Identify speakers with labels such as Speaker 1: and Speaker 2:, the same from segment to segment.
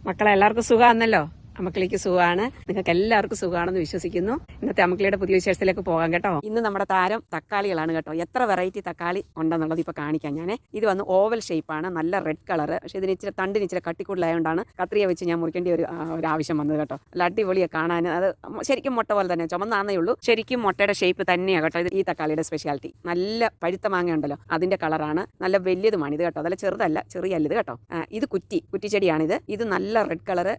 Speaker 1: മക്കളെ എല്ലാവർക്കും സുഖമാണല്ലോ. അമ്മക്കിളിക്ക് സുഖമാണ്. നിങ്ങൾക്ക് എല്ലാവർക്കും സുഖമാണെന്ന് വിശ്വസിക്കുന്നു. ഇന്നത്തെ അമ്മക്കിളിയുടെ പുതിയ വിശേഷത്തിലേക്ക് പോകാം കേട്ടോ. ഇന്ന് നമ്മുടെ താരം തക്കാളികളാണ് കേട്ടോ. എത്ര വെറൈറ്റി തക്കാളി ഉണ്ടെന്നുള്ളത് ഇപ്പോൾ കാണിക്കാം ഞാൻ. ഇത് വന്ന് ഓവൽ ഷേപ്പാണ്, നല്ല റെഡ് കളർ. പക്ഷേ ഇതിന് ഇച്ചിരി തണ്ടിന് ഇച്ചിരി കട്ടിക്കൂടുതലായതുകൊണ്ടാണ് കത്രിക വെച്ച് ഞാൻ മുറിക്കേണ്ട ഒരു ആവശ്യം വന്നത് കേട്ടോ. നല്ല അടിപൊളിയെ കാണാൻ. അത് ശരിക്കും മുട്ട പോലെ തന്നെ, ചുമന്നാന്നേ ഉള്ളൂ. ശരിക്കും മുട്ടയുടെ ഷേപ്പ് തന്നെയാണ് കേട്ടോ. ഇത് ഈ തക്കാളിയുടെ സ്പെഷ്യാലിറ്റി. നല്ല പഴുത്ത മാങ്ങ ഉണ്ടല്ലോ, അതിന്റെ കളറാണ്. നല്ല വലിയതുമാണ് ഇത് കേട്ടോ. അതല്ല ചെറുതല്ല, ചെറിയല്ല ഇത് കേട്ടോ. ഇത് കുറ്റിച്ചെടിയാണിത്. ഇത് നല്ല റെഡ് കളർ.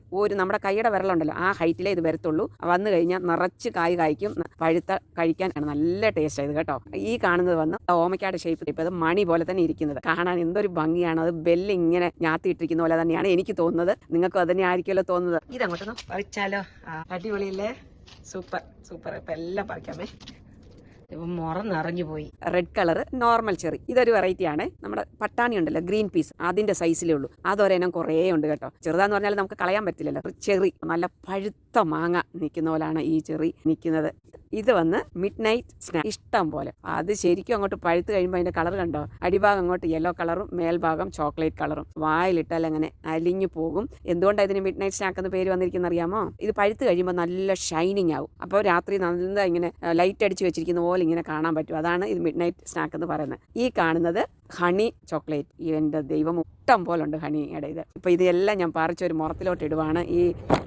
Speaker 1: നമ്മുടെ കൈയുടെ വിരലുണ്ടല്ലോ ആ ഹൈറ്റിലേ ഇത് വരത്തുള്ളൂ. വന്നു കഴിഞ്ഞാൽ നിറച്ച് കായ്ക്കും. പഴുത്ത കഴിക്കാൻ നല്ല ടേസ്റ്റ് ആയത് കേട്ടോ. ഈ കാണുന്നത് വന്ന് ഓമയ്ക്കാട് ഷേപ്പ്. ഇപ്പൊ അത് മണി പോലെ തന്നെ ഇരിക്കുന്നത് കാണാൻ എന്തൊരു ഭംഗിയാണ്. അത് ബെല്ല് ഇങ്ങനെ ഞാത്തിയിട്ടിരിക്കുന്ന പോലെ തന്നെയാണ് എനിക്ക് തോന്നുന്നത്. നിങ്ങൾക്കും അത് തന്നെ ആയിരിക്കുമല്ലോ തോന്നുന്നത്. ഇതങ്ങോട്ടൊന്ന് പറിച്ചാലോ? അടിപൊളിയല്ലേ? Super super. ഇപ്പൊ എല്ലാം പറിക്കാമേ. നിറഞ്ഞു പോയി. Red colour normal cherry. ഇതൊരു വെറൈറ്റി ആണ്. നമ്മുടെ പട്ടാണി ഉണ്ടല്ലോ, ഗ്രീൻ പീസ്, അതിന്റെ സൈസിലേ ഉള്ളൂ. അതൊരെണ്ണം കുറേ ഉണ്ട് കേട്ടോ. ചെറുതാന്ന് പറഞ്ഞാൽ നമുക്ക് കളയാൻ പറ്റില്ലല്ലോ. ചെറി നല്ല പഴുത്ത മാങ്ങ നിൽക്കുന്ന പോലാണ് ഈ ചെറി നിൽക്കുന്നത്. ഇത് വന്ന് മിഡ് നൈറ്റ് സ്നാക്ക് ഇഷ്ടം പോലെ. അത് ശരിക്കും അങ്ങോട്ട് പഴുത്ത് കഴിയുമ്പോൾ അതിന്റെ കളർ കണ്ടോ? അടിഭാഗം അങ്ങോട്ട് യെല്ലോ കളറും മേൽഭാഗം ചോക്ലേറ്റ് കളറും. വായിലിട്ടാൽ അങ്ങനെ അലിഞ്ഞു പോകും. എന്തുകൊണ്ടാണ് ഇതിന് മിഡ് നൈറ്റ് സ്നാക്ക് എന്ന് പേര് വന്നിരിക്കുന്ന അറിയാമോ? ഇത് പഴുത്ത് കഴിയുമ്പോൾ നല്ല ഷൈനിങ് ആവും. അപ്പോൾ രാത്രി നല്ല ഇങ്ങനെ ലൈറ്റ് അടിച്ച് വെച്ചിരിക്കുന്ന പോലെ ഇങ്ങനെ കാണാൻ പറ്റും. അതാണ് ഇത് മിഡ് നൈറ്റ് സ്നാക്ക് എന്ന് പറയുന്നത്. ഈ കാണുന്നത് ഹണി ചോക്ലേറ്റ്. എൻ്റെ ദൈവം, ഇഷ്ടം പോലെ ഉണ്ട് ഹണിയുടെ ഇത്. ഇപ്പൊ ഇതെല്ലാം ഞാൻ പറിച്ചൊരു മുറത്തിലോട്ട് ഇടുവാണ്. ഈ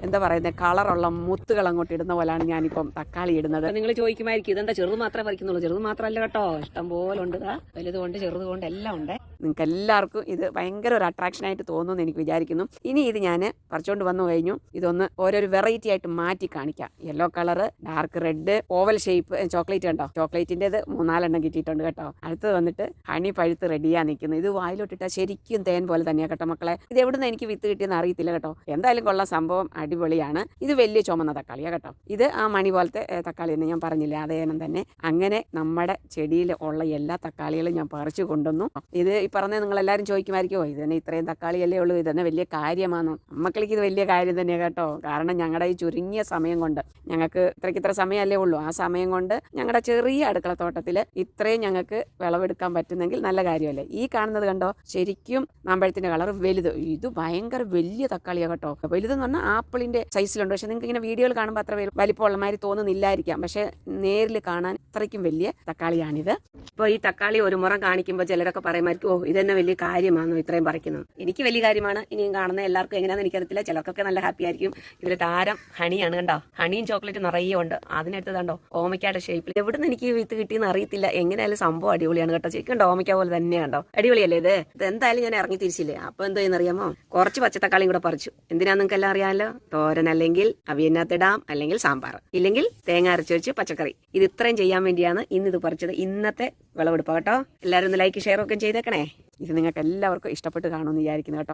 Speaker 1: എന്താ പറയുന്നത്, കളറുള്ള മുത്തുകൾ അങ്ങോട്ട് ഇടുന്ന പോലാണ് ഞാനിപ്പം തക്കാളി ഇടുന്നത്. നിങ്ങൾ ചോദിക്കുമായിരിക്കും ഇതെന്താ ചെറുത് മാത്രമേ പറിക്കുന്നുള്ളൂ? ചെറുത് മാത്രമല്ല കേട്ടോ, ഇഷ്ടം പോലെ ഉണ്ട്. വലുതുകൊണ്ട് ചെറുതുകൊണ്ട് എല്ലാം ഉണ്ട്. നിങ്ങൾക്ക് എല്ലാവർക്കും ഇത് ഭയങ്കര ഒരു അട്രാക്ഷൻ ആയിട്ട് തോന്നുമെന്ന് എനിക്ക് വിചാരിക്കുന്നു. ഇനി ഇത് ഞാൻ പറിച്ചുകൊണ്ട് വന്നു കഴിഞ്ഞു. ഇതൊന്ന് ഓരോരു വെറൈറ്റി ആയിട്ട് മാറ്റി കാണിക്കാം. Yellow colour, dark red, oval shape chocolate കണ്ടോ? ചോക്ലേറ്റിൻ്റെത് 3-4 കിട്ടിയിട്ടുണ്ട് കേട്ടോ. അടുത്തത് വന്നിട്ട് ഹണി പഴുത്ത് റെഡിയാ നിൽക്കുന്നത്. ഇത് വായിലോട്ടിട്ടാൽ ശരിക്കും തേൻ പോലെ തന്നെയാ കേട്ടോ മക്കളെ. ഇത് എവിടുന്ന് എനിക്ക് വിത്ത് കിട്ടിയെന്ന് അറിയത്തില്ല കേട്ടോ. എന്തായാലും കൊള്ളാം, സംഭവം അടിപൊളിയാണ്. ഇത് വലിയ ചുമന്ന തക്കാളിയാ കേട്ടോ. ഇത് ആ മണി പോലത്തെ തക്കാളി എന്ന് ഞാൻ പറഞ്ഞില്ലേ, അതേ ഇനം തന്നെ. അങ്ങനെ നമ്മുടെ ചെടിയിൽ ഉള്ള എല്ലാ തക്കാളികളും ഞാൻ പറിച്ചു കൊണ്ടുവന്നു. ഇത് ഈ പറഞ്ഞ നിങ്ങൾ എല്ലാവരും ചോദിക്കുമായിരിക്കുമോ, ഇത് തന്നെ ഇത്രയും തക്കാളിയല്ലേ ഉള്ളൂ, ഇത് തന്നെ വലിയ കാര്യമാണോ? അമ്മക്കളിക്ക് ഇത് വലിയ കാര്യം തന്നെയാണ് കേട്ടോ. കാരണം ഞങ്ങളുടെ ഈ ചുരുങ്ങിയ സമയം കൊണ്ട്, ഞങ്ങൾക്ക് ഇത്ര സമയമല്ലേ ഉള്ളൂ, ആ സമയം കൊണ്ട് ഞങ്ങളുടെ ചെറിയ അടുക്കളത്തോട്ടത്തിൽ ഇത്രയും ഞങ്ങൾക്ക് വിളവെടുക്കാൻ പറ്റുന്നെങ്കിൽ നല്ല കാര്യമല്ലേ. ഈ കാണുന്നത് കണ്ടോ, ശരിക്കും മാമ്പഴത്തിന്റെ കളർ വലുത്. ഇത് ഭയങ്കര വലിയ തക്കാളിയാണ് കേട്ടോ. വലുതെന്ന് പറഞ്ഞാൽ ആപ്പിളിന്റെ സൈസിലുണ്ട്. പക്ഷെ നിങ്ങൾക്ക് ഇങ്ങനെ വീഡിയോയിൽ കാണുമ്പോൾ അത്ര വലിപ്പമുള്ള മാതിരി തോന്നുന്നില്ലായിരിക്കാം. പക്ഷെ നേരിൽ കാണാൻ അത്രയ്ക്കും വലിയ തക്കാളിയാണിത്. ഇപ്പോൾ ഈ തക്കാളി ഒരു മുറം കാണിക്കുമ്പോൾ ചിലരൊക്കെ പറയുമായിരിക്കും, ഓ ഇതെന്നെ വലിയ കാര്യമാണോ ഇത്രയും പറിക്കുന്നത്? എനിക്ക് വലിയ കാര്യമാണ്. ഇനിയും കാണുന്ന എല്ലാവർക്കും എങ്ങനെയാണെന്ന് എനിക്കറിയത്തില്ല. ചിലർക്കൊക്കെ നല്ല ഹാപ്പി ആയിരിക്കും. ഇതിൽ താരം ഹണിയാണ് കണ്ടോ. ഹണിയും ചോക്ലേറ്റ് നിറയെ ഉണ്ട്. അതിനടുത്ത് കണ്ടോ ഓമയ്ക്കാടെ ഷേപ്പിൽ. എവിടുന്ന് എനിക്ക് വിത്ത് കിട്ടിയെന്ന് അറിയത്തില്ല. എങ്ങനെയായാലും സംഭവം അടിപൊളിയാണ് കേട്ടോ. ശരിക്കും ഓമയ്ക്ക പോലെ തന്നെ കണ്ടോ. അടിപൊളിയല്ലേ ഇത്? എന്തായാലും ഞാൻ ഇറങ്ങി തിരിച്ചില്ലേ. അപ്പൊ എന്തോ എന്നറിയാമോ, കുറച്ച് പച്ചത്തക്കാളിയും കൂടെ പറിച്ചു. എന്തിനാ നിങ്ങൾക്ക് എല്ലാം അറിയാമല്ലോ. തോരൻ അല്ലെങ്കിൽ അവിയനകത്തിടാം, അല്ലെങ്കിൽ സാമ്പാർ, ഇല്ലെങ്കിൽ തേങ്ങ അരച്ച് വെച്ച് പച്ചക്കറി. ഇത് ഇത്രയും ചെയ്യാൻ വേണ്ടിയാണ് ഇന്നിത് പറിച്ചത്. ഇന്നത്തെ വിളവെടുപ്പ് കേട്ടോ. എല്ലാവരും ഒന്ന് ലൈക്ക് ഷെയർ ഒക്കെ ചെയ്തേക്കണേ. ഇത് നിങ്ങൾക്ക് എല്ലാവർക്കും ഇഷ്ടപ്പെട്ട് കാണുമെന്ന് വിചാരിക്കുന്നു കേട്ടോ.